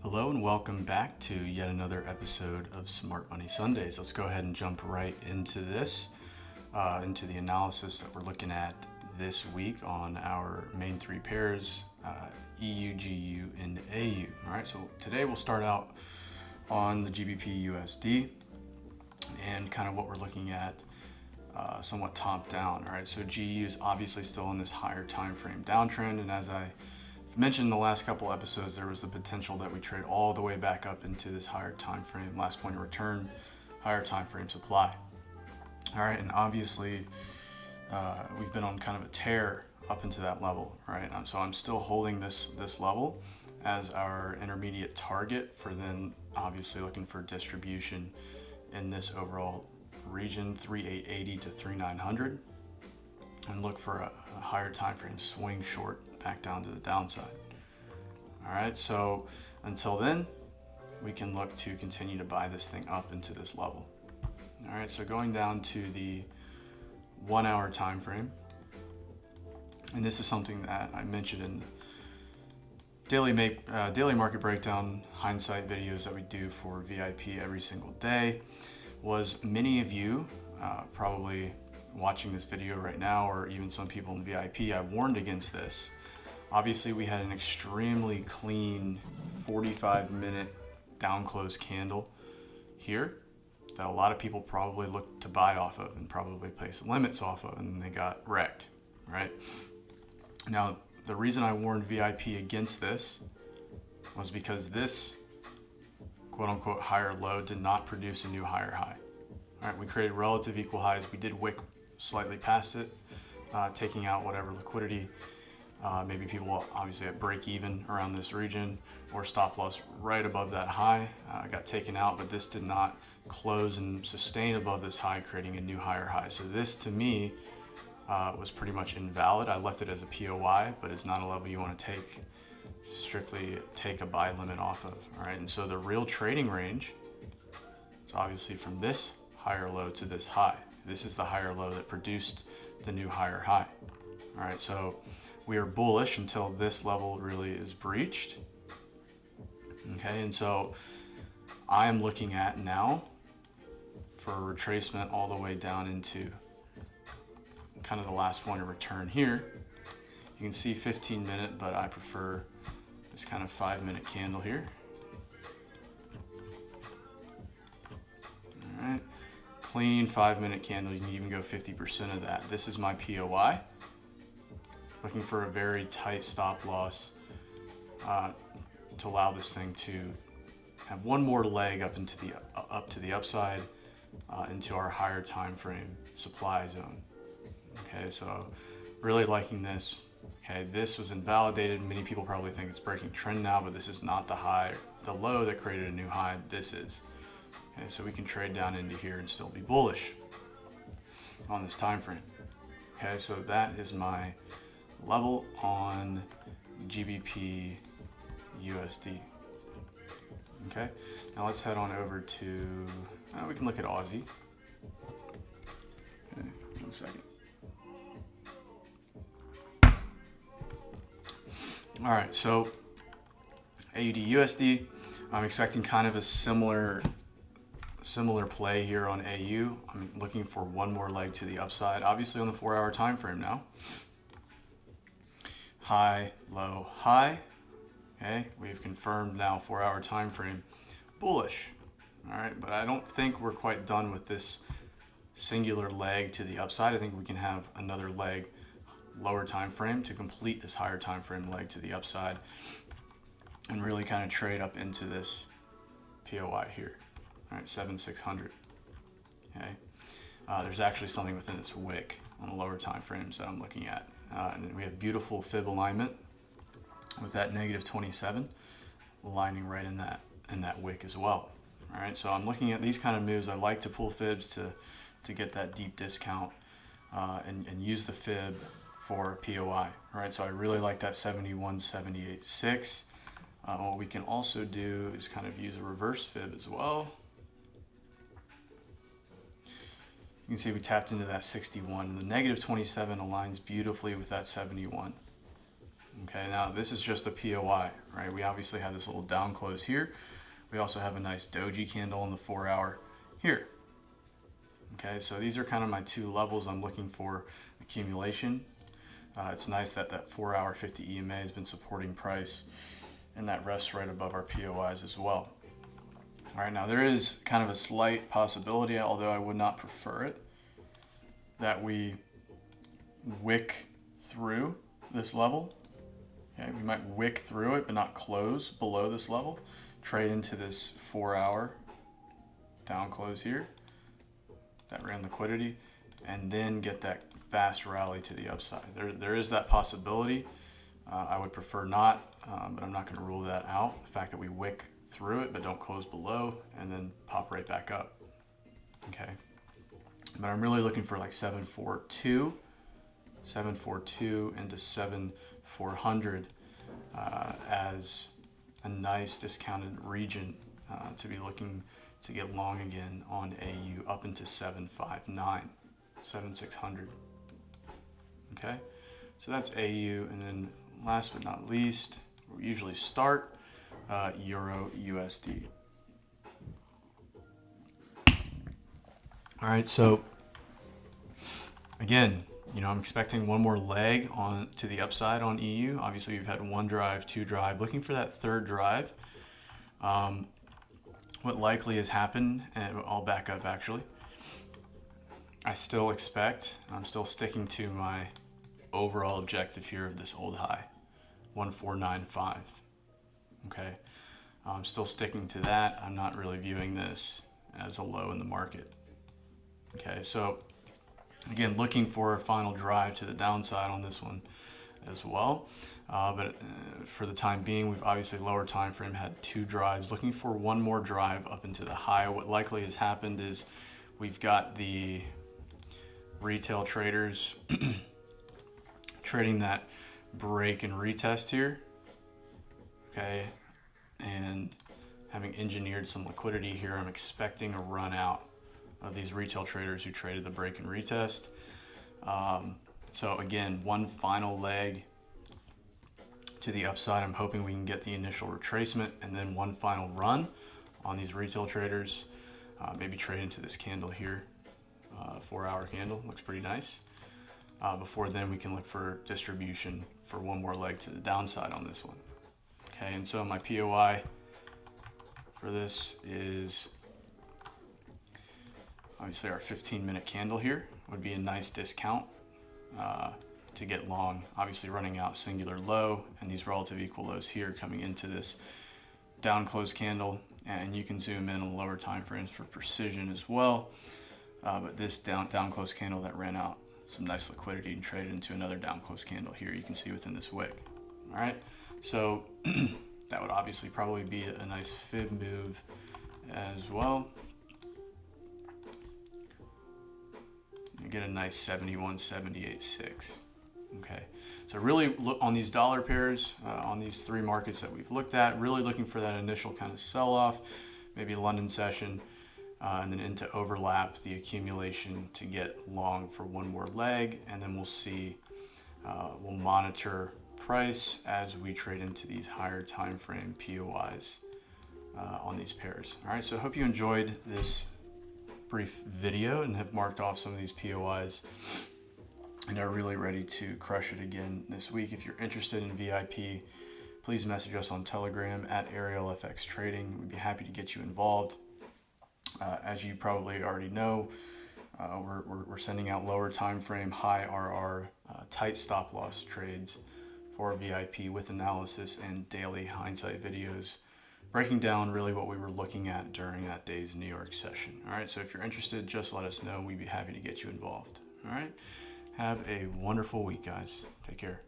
Hello and welcome back to yet another episode of Smart Money Sundays. Let's go ahead and jump right into this, into the analysis that we're looking at this week on our main three pairs, EU, GU, and AU. All right, so today we'll start out on the GBP USD and kind of what we're looking at somewhat top down. All right, so GU is obviously still in this higher time frame downtrend, and as I mentioned in the last couple episodes, there was the potential that we trade all the way back up into this higher time frame, last point of return, higher time frame supply. All right, and obviously we've been on kind of a tear up into that level, right? So I'm still holding this level as our intermediate target for then obviously looking for distribution in this overall region 3880 to 3900 and look for a higher time frame swing short back down to the downside. All right, so until then, we can look to continue to buy this thing up into this level. All right, so going down to the 1 hour time frame, and this is something that I mentioned in daily market breakdown hindsight videos that we do for VIP every single day, was many of you probably watching this video right now, or even some people in VIP, I warned against this. Obviously, we had an extremely clean 45-minute down close candle here that a lot of people probably looked to buy off of and probably place limits off of, and they got wrecked, right? Now, the reason I warned VIP against this was because this quote-unquote higher low did not produce a new higher high. All right, we created relative equal highs. We did wick slightly past it, taking out whatever liquidity. Maybe people obviously at break even around this region or stop loss right above that high got taken out, but this did not close and sustain above this high, creating a new higher high. So this to me was pretty much invalid. I left it as a POI, but it's not a level you want to strictly take a buy limit off of. All right, and so the real trading range is obviously from this higher low to this high. This is the higher low that produced the new higher high. All right, so we are bullish until this level really is breached. Okay, and so I am looking at now for a retracement all the way down into kind of the last point of return here. You can see 15-minute, but I prefer this kind of 5-minute candle here. All right, clean 5-minute candle. You can even go 50% of that. This is my POI. Looking for a very tight stop loss to allow this thing to have one more leg up into the upside into our higher time frame supply zone. Okay, so really liking this. Okay, this was invalidated. Many people probably think it's breaking trend now, but this is not the low that created a new high. This is. Okay, so we can trade down into here and still be bullish on this time frame. Okay, so that is my level on GBP USD. Okay, now let's head on over to, we can look at Aussie. Okay, 1 second. All right, so AUD USD, I'm expecting kind of a similar play here on AU. I'm looking for one more leg to the upside, obviously on the 4 hour time frame now. High, low, high. Okay, we've confirmed now 4 hour time frame bullish. All right, but I don't think we're quite done with this singular leg to the upside. I think we can have another leg lower time frame to complete this higher time frame leg to the upside and really kind of trade up into this POI here. All right, 7,600. Okay, there's actually something within this wick on the lower time frames that I'm looking at. And then we have beautiful fib alignment with that -27 aligning right in that wick as well. All right, so I'm looking at these kind of moves. I like to pull fibs to get that deep discount and use the fib for a POI. All right, so I really like that 71.78.6. What we can also do is kind of use a reverse fib as well. You can see we tapped into that 61. The -27 aligns beautifully with that 71. Okay, now this is just a POI, right? We obviously have this little down close here. We also have a nice doji candle on the 4 hour here. Okay, so these are kind of my two levels I'm looking for accumulation. It's nice that that 4 hour 50 EMA has been supporting price, and that rests right above our POIs as well. All right, now there is kind of a slight possibility, although I would not prefer it, that we wick through this level. Okay, we might wick through it, but not close below this level. Trade into this 4 hour down close here. That ran liquidity, and then get that fast rally to the upside. There is that possibility. I would prefer not, but I'm not going to rule that out. The fact that we wick through it, but don't close below, and then pop right back up. Okay, but I'm really looking for like 742 into 7400 as a nice discounted region to be looking to get long again on AU up into 759, 7600. Okay, so that's AU, and then last but not least, we usually start Euro USD. All right, so again, you know, I'm expecting one more leg on to the upside on EU. Obviously, we've had one drive, two drive, looking for that third drive. What likely has happened, and I'll back up actually. I still expect, I'm still sticking to my overall objective here of this old high, 1495. Okay, I'm still sticking to that. I'm not really viewing this as a low in the market. Okay, so again, looking for a final drive to the downside on this one as well. But for the time being, we've obviously lower time frame had two drives. Looking for one more drive up into the high. What likely has happened is we've got the retail traders trading that break and retest here. Okay, and having engineered some liquidity here, I'm expecting a run out of these retail traders who traded the break and retest. So again, one final leg to the upside. I'm hoping we can get the initial retracement and then one final run on these retail traders. Maybe trade into this candle here, 4 hour candle, looks pretty nice. Before then we can look for distribution for one more leg to the downside on this one. Okay, and so my POI for this is obviously our 15-minute candle here would be a nice discount to get long, obviously running out singular low and these relative equal lows here coming into this down close candle, and you can zoom in on lower time frames for precision as well. But this down close candle that ran out some nice liquidity and traded into another down close candle here, you can see within this wick. All right, so that would obviously probably be a nice fib move as well. You get a nice 71.78.6. Okay, so really look on these dollar pairs, on these three markets that we've looked at, really looking for that initial kind of sell-off, maybe London session, and then into overlap, the accumulation to get long for one more leg, and then we'll see, we'll monitor price as we trade into these higher time frame POIs on these pairs. All right, so I hope you enjoyed this brief video and have marked off some of these POIs and are really ready to crush it again this week. If you're interested in VIP, please message us on Telegram at ArielFX Trading. We'd be happy to get you involved. As you probably already know, we're sending out lower time frame, high RR, tight stop loss trades for VIP with analysis and daily hindsight videos, breaking down really what we were looking at during that day's New York session. All right, so if you're interested, just let us know. We'd be happy to get you involved. All right, have a wonderful week, guys. Take care.